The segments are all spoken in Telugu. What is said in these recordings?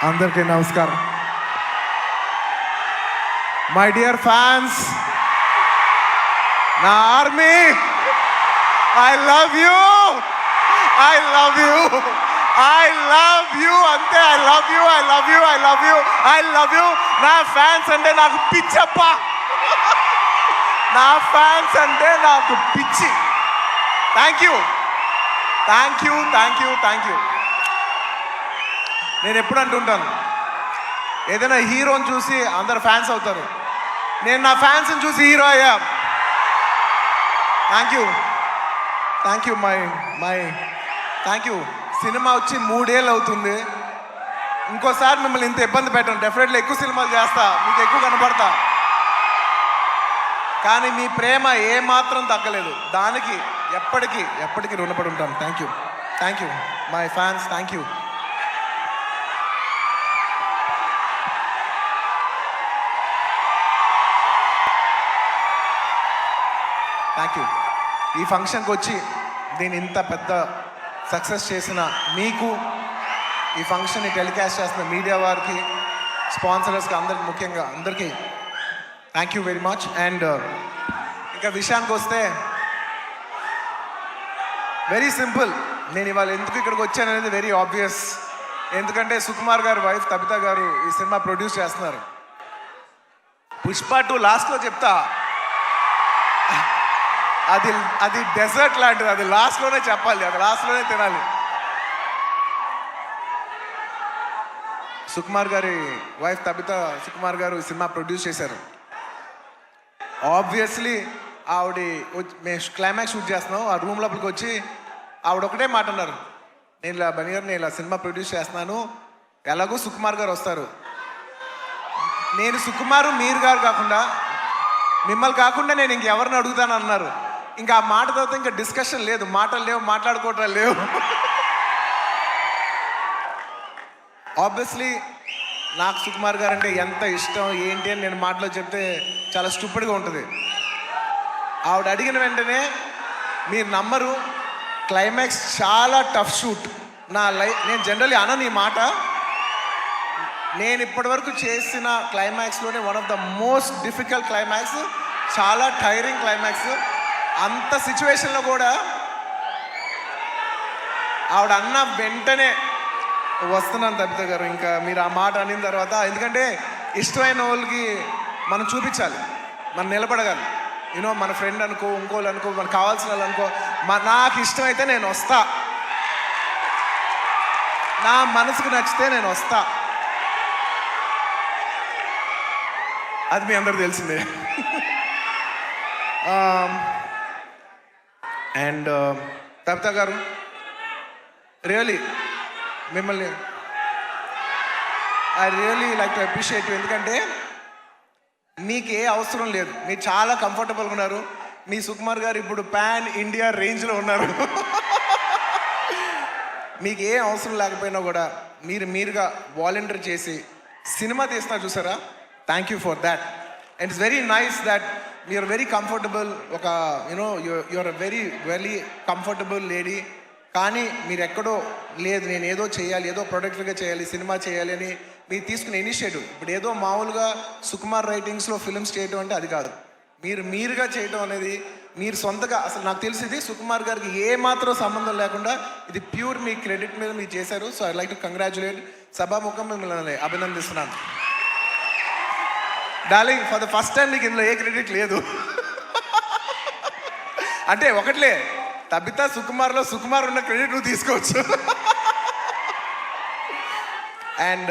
అందరికీ నమస్కారం. మై డియర్ ఫ్యాన్స్, నా army, I love you, I love you, I love you, అంతే. I love you, I love you, I love you, I love you. నా ఫ్యాన్స్ అంటే నాకు పిచ్చప్ప, నా ఫ్యాన్స్ అంటే నాకు పిచ్చి. Thank you, thank you, thank you, thank you. నేను ఎప్పుడు అంటుంటాను, ఏదైనా హీరోని చూసి అందరు ఫ్యాన్స్ అవుతారు. నేను నా ఫ్యాన్స్ని చూసి హీరో అయ్యా. Thank you, thank you, my thank you. Cinema వచ్చి 3 ఏళ్ళు అవుతుంది. ఇంకోసారి మిమ్మల్ని ఇంత ఇబ్బంది పెట్టను. డెఫినెట్లీ ఎక్కువ సినిమాలు చేస్తా, మీకు ఎక్కువ కనపడతా. కానీ మీ ప్రేమ ఏమాత్రం తగ్గలేదు. దానికి ఎప్పటికీ రుణపడి ఉంటాను. Thank you, thank you my fans, thank you. Thank you. ఈ ఫంక్షన్కి వచ్చి దీన్ని ఇంత పెద్ద సక్సెస్ చేసిన మీకు, ఈ ఫంక్షన్ని టెలికాస్ట్ చేస్తున్న మీడియా వారికి, స్పాన్సరర్స్కి, అందరికి, ముఖ్యంగా అందరికీ thank you very much. And ఇంకా విషయానికి వస్తే వెరీ సింపుల్. నేను ఇవాళ ఎందుకు ఇక్కడికి వచ్చాను అనేది వెరీ ఆబ్వియస్. ఎందుకంటే సుకుమార్ గారు వైఫ్ తబితా గారు ఈ సినిమా ప్రొడ్యూస్ చేస్తున్నారు. పుష్ప 2 లాస్ట్లో చెప్తా, అది డెజర్ట్ లాంటిది. అది లాస్ట్లోనే చెప్పాలి, అది లాస్ట్లోనే తినాలి. సుకుమార్ గారి వైఫ్ తబితా సుకుమార్ గారు ఈ సినిమా ప్రొడ్యూస్ చేశారు. ఆబ్వియస్లీ ఆవిడ మేము క్లైమాక్స్ షూట్ చేస్తున్నాం. ఆ రూమ్ లోపలికి వచ్చి ఆవిడ ఒకటే మాట అన్నారు, నేను ఇలా సినిమా ప్రొడ్యూస్ చేస్తున్నాను, ఎలాగో సుకుమార్ గారు వస్తారు. నేను సుకుమారు మీరు గారు కాకుండా, మిమ్మల్ని కాకుండా నేను ఇంకెవరిని అడుగుతాను అన్నారు. ఇంకా ఆ మాట తర్వాత ఇంకా డిస్కషన్ లేదు, మాటలు లేవు, మాట్లాడుకోవటాలు లేవు. ఆబ్వియస్లీ నాకు సుకుమార్ గారు అంటే ఎంత ఇష్టం ఏంటి అని నేను మాటలో చెప్తే చాలా స్టూపిడ్గా ఉంటుంది. ఆవిడ అడిగిన వెంటనే మీరు నమ్మరు, క్లైమాక్స్ చాలా టఫ్ షూట్. నేను జనరల్లీ అనను ఈ మాట. నేను ఇప్పటివరకు చేసిన క్లైమాక్స్లోనే one of the most difficult climax, చాలా టైరింగ్ క్లైమాక్స్. అంత సిచ్యువేషన్లో కూడా ఆవిడ అన్న వెంటనే వస్తున్నాను తబితా గారు, ఇంకా మీరు ఆ మాట అనిన తర్వాత, ఎందుకంటే ఇష్టమైన వాళ్ళకి మనం చూపించాలి, మనం నిలబడగాలి. యూనో మన ఫ్రెండ్ అనుకో, ఇంకోళ్ళు అనుకో, మనకు కావాల్సిన వాళ్ళు అనుకో, నాకు ఇష్టమైతే నేను వస్తా, నా మనసుకు నచ్చితే నేను వస్తా. అది మీ అందరికి తెలిసిందే. అండ్ తబితా గారు, రియలీ మిమ్మల్ని I really like to appreciate you. ఎందుకంటే మీకు ఏ అవసరం లేదు, మీరు చాలా కంఫర్టబుల్గా ఉన్నారు. మీ సుకుమార్ గారు ఇప్పుడు పాన్ ఇండియా రేంజ్లో ఉన్నారు. మీకు ఏ అవసరం లేకపోయినా కూడా మీరుగా వాలంటీర్ చేసి సినిమా తీస్తున్నారు చూసారా, thank you for that. And it's very nice that you're very comfortable. ఒక you know you're a very comfortable lady. కానీ మీరు ఎక్కడో లేదు, నేను ఏదో చేయాలి, ఏదో ప్రొడక్టివ్గా చేయాలి, సినిమా చేయాలి అని మీరు తీసుకునే ఇనిషియేటివ్. ఇప్పుడు ఏదో మామూలుగా సుకుమార్ రైటింగ్స్లో ఫిల్మ్స్ చేయటం అంటే అది కాదు. మీరుగా చేయటం అనేది, మీరు సొంతగా, అసలు నాకు తెలిసింది సుకుమార్ గారికి ఏ మాత్రం సంబంధం లేకుండా ఇది ప్యూర్ మీ క్రెడిట్ మీద మీరు చేశారు. So I like to congratulate. సభాముఖం మిమ్మల్ని అభినందిస్తున్నాను. Darling, for the first time మీకు ఇందులో ఏ క్రెడిట్ లేదు. అంటే ఒకట్లే, తబితా సుకుమార్లో సుకుమార్ ఉన్న క్రెడిట్ నువ్వు తీసుకోవచ్చు. And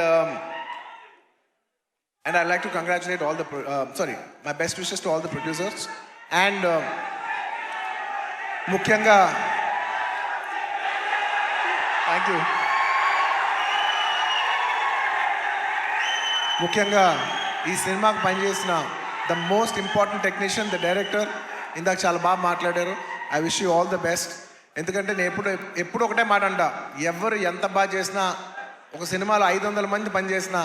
I like to congratulate all the my best wishes to all the producers. And ముఖ్యంగా థ్యాంక్ యూ. ముఖ్యంగా ఈ సినిమాకు పనిచేసిన the most important technician, the director. ఇందాక చాలా బాగా మాట్లాడారు. I wish you all the best. ఎందుకంటే నేను ఎప్పుడు ఒకటే మాట అంట, ఎవరు ఎంత బాగా చేసినా, ఒక సినిమాలో 500 మంది పనిచేసినా,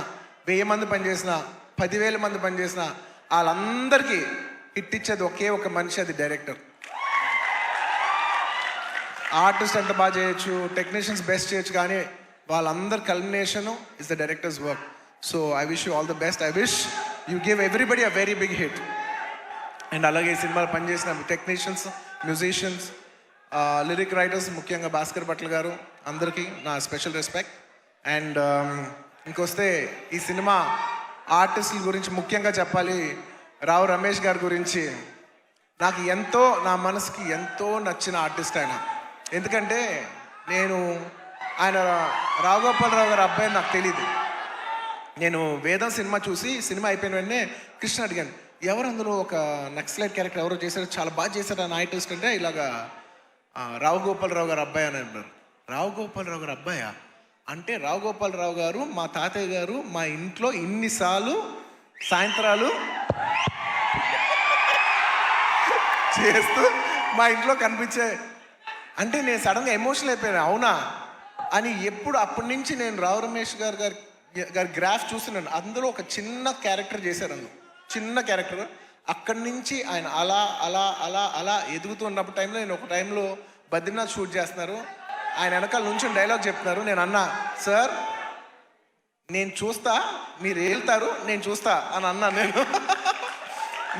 1000 మంది పనిచేసినా, 10,000 మంది పనిచేసినా, వాళ్ళందరికీ హిట్ ఇచ్చేది ఒకే ఒక మనిషి, అది డైరెక్టర్. ఆర్టిస్ట్ ఎంత బాగా చేయొచ్చు, టెక్నీషియన్స్ బెస్ట్ చేయొచ్చు, కానీ వాళ్ళందరి culmination is the directors work. So I wish you all the best. I wish you give everybody a very big hit. And అలాగే ఈ సినిమాలో పనిచేసిన టెక్నీషియన్స్, మ్యూజిషియన్స్, లిరిక్ రైటర్స్, ముఖ్యంగా భాస్కర్ భట్ల గారు, అందరికీ నా స్పెషల్ రెస్పెక్ట్. అండ్ ఇంకొస్తే ఈ సినిమా ఆర్టిస్టుల గురించి ముఖ్యంగా చెప్పాలి. రావు రమేష్ గారి గురించి నాకు ఎంతో, నా మనసుకి ఎంతో నచ్చిన ఆర్టిస్ట్ ఆయన. ఎందుకంటే ఆయన రావు గోపాలరావు గారి అబ్బాయి నాకు తెలీదు. నేను వేదం సినిమా చూసి సినిమా అయిపోయిన వెంటనే కృష్ణ అడిగాను, ఎవరు అందులో ఒక నక్సలైట్ క్యారెక్టర్ ఎవరో చేశారు, చాలా బాగా చేశారు ఆ ఆర్టిస్ట్ అంటే, ఇలాగా రావు గోపాలరావు గారు అబ్బాయి అని అన్నారు. రావు గోపాలరావు గారు అబ్బాయా అంటే, రావు గోపాలరావు గారు మా తాతయ్య గారు మా ఇంట్లో ఇన్నిసార్లు సాయంత్రాలు చేస్తూ మా ఇంట్లో కనిపించే అంటే నేను సడన్గా ఎమోషనల్ అయిపోయాను. అవునా అని ఎప్పుడు అప్పటి నుంచి నేను రావు రమేష్ గారి గ్రాఫ్ చూస్తున్నాను. అందులో ఒక చిన్న క్యారెక్టర్ చేశారు, అందులో చిన్న క్యారెక్టర్. అక్కడి నుంచి ఆయన అలా అలా అలా అలా ఎదుగుతూ ఉన్నప్పుడు టైంలో, నేను ఒక టైంలో బద్రీనాథ్ షూట్ చేస్తున్నారు, ఆయన వెనకాల నుంచి డైలాగ్ చెప్తున్నారు. నేను అన్నా, సార్ నేను చూస్తా, మీరు వెళ్తారు, నేను చూస్తా అని అన్నా నేను.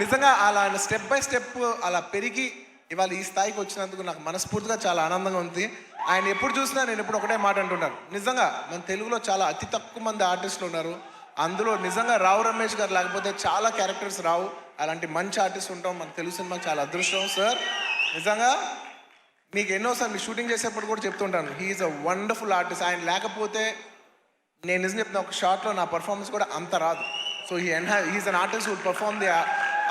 నిజంగా అలా ఆయన స్టెప్ బై స్టెప్ అలా పెరిగి ఇవాళ ఈ స్థాయికి వచ్చినందుకు నాకు మనస్ఫూర్తిగా చాలా ఆనందంగా ఉంది. ఆయన ఎప్పుడు చూసినా నేను ఎప్పుడు ఒకటే మాట అంటున్నాను, నిజంగా మన తెలుగులో చాలా అతి తక్కువ మంది ఆర్టిస్టులు ఉన్నారు. అందులో నిజంగా రావు రమేష్ గారు లేకపోతే చాలా క్యారెక్టర్స్ రావు. అలాంటి మంచి ఆర్టిస్ట్ ఉంటాం మన తెలుగు సినిమాకి చాలా అదృష్టం. సార్ నిజంగా మీకు ఎన్నోసార్లు మీ షూటింగ్ చేసేప్పుడు కూడా చెప్తుంటాను, హీఈస్ అ వండర్ఫుల్ ఆర్టిస్ట్. ఆయన లేకపోతే నేను నిజం చెప్తున్నా, ఒక షార్ట్లో నా పర్ఫార్మెన్స్ కూడా అంత రాదు. So he's an artist who'd perform the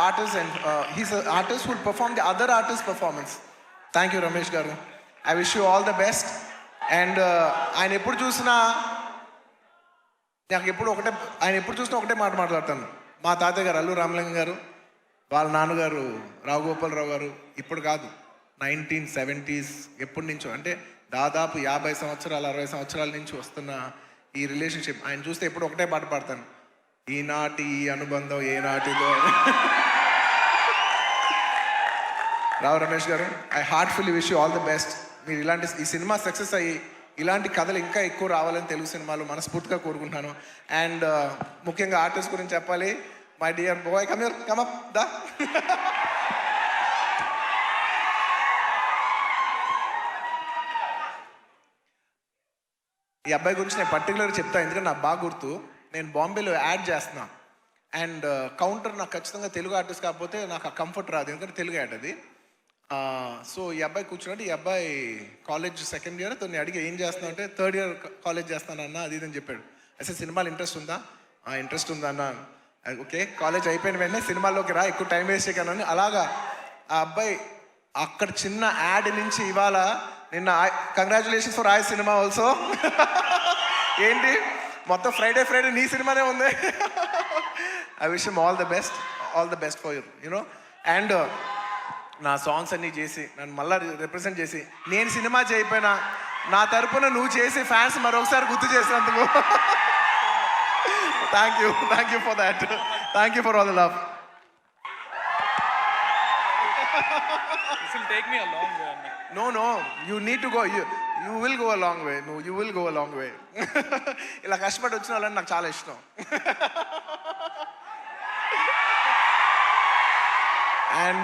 artist and he's artist who'd perform the other artist performance. Thank you Ramesh garu. I wish you all the best. And ఆయన ఎప్పుడు చూసినా ఒకటే మాట మాట్లాడతాను. మా తాతయ్య గారు అల్లు రామలింగం గారు, వాళ్ళ నాన్నగారు రావు గోపాలరావు గారు, ఇప్పుడు కాదు 1970s ఎప్పటి నుంచో, అంటే దాదాపు 50 సంవత్సరాలు 60 సంవత్సరాల నుంచి వస్తున్న ఈ రిలేషన్షిప్ ఆయన చూస్తే ఎప్పుడు ఒకటే పాట పాడతాను, ఈనాటి ఈ అనుబంధం ఏనాటిదో. Rao Ramesh garu, I heartfully wish you all the best. మీరు ఈ సినిమా సక్సెస్ అయ్యి ఇలాంటి కథలు ఇంకా ఎక్కువ రావాలని తెలుగు సినిమాలు మనస్ఫూర్తిగా కోరుకుంటున్నాను. అండ్ ముఖ్యంగా ఆర్టిస్ట్ గురించి చెప్పాలి. My dear boy, come up దా. ఈ అబ్బాయి గురించి నేను పర్టికులర్గా చెప్తాను, ఎందుకంటే నాకు బాగా గుర్తు. నేను బాంబేలో యాడ్ చేస్తున్నా అండ్ కౌంటర్ నాకు ఖచ్చితంగా తెలుగు ఆర్టిస్ట్ కాకపోతే నాకు ఆ కంఫర్ట్ రాదు, ఎందుకంటే తెలుగు యాడ్ అది. సో ఈ అబ్బాయి కూర్చున్నాడు. ఈ అబ్బాయి కాలేజ్ సెకండ్ ఇయర్. తను అడిగి ఏం చేస్తున్నావు అంటే, థర్డ్ ఇయర్ కాలేజ్ చేస్తానన్నా అది ఇదని చెప్పాడు. అసలు సినిమాలు ఇంట్రెస్ట్ ఉందా? ఇంట్రెస్ట్ ఉందా అన్న. ఓకే, కాలేజ్ అయిపోయిన వెంటనే సినిమాల్లోకి రా, ఎక్కువ టైం వేస్ట్ చేయకనని. అలాగా ఆ అబ్బాయి అక్కడ చిన్న యాడ్ నుంచి ఇవాళ నిన్న కంగ్రాచులేషన్స్ ఫర్ ఆయ్ సినిమా ఆల్సో. ఏంటి మొత్తం ఫ్రైడే నీ సినిమానే ఉంది. I wish him all the best for you know. And నా సాంగ్స్ అన్నీ చేసి నన్ను మళ్ళీ రిప్రజెంట్ చేసి, నేను సినిమా చేయకపోయినా నా తరపున నువ్వు చేసి ఫ్యాన్స్ మరొకసారి గుర్తు చేసినందుకు thank you for that. Thank you for all the love. This will take me a long way. No, you need to go. You will go a long way. No, you will go a long way. ఇలా కష్టపడి వచ్చిన వాళ్ళని నాకు చాలా ఇష్టం.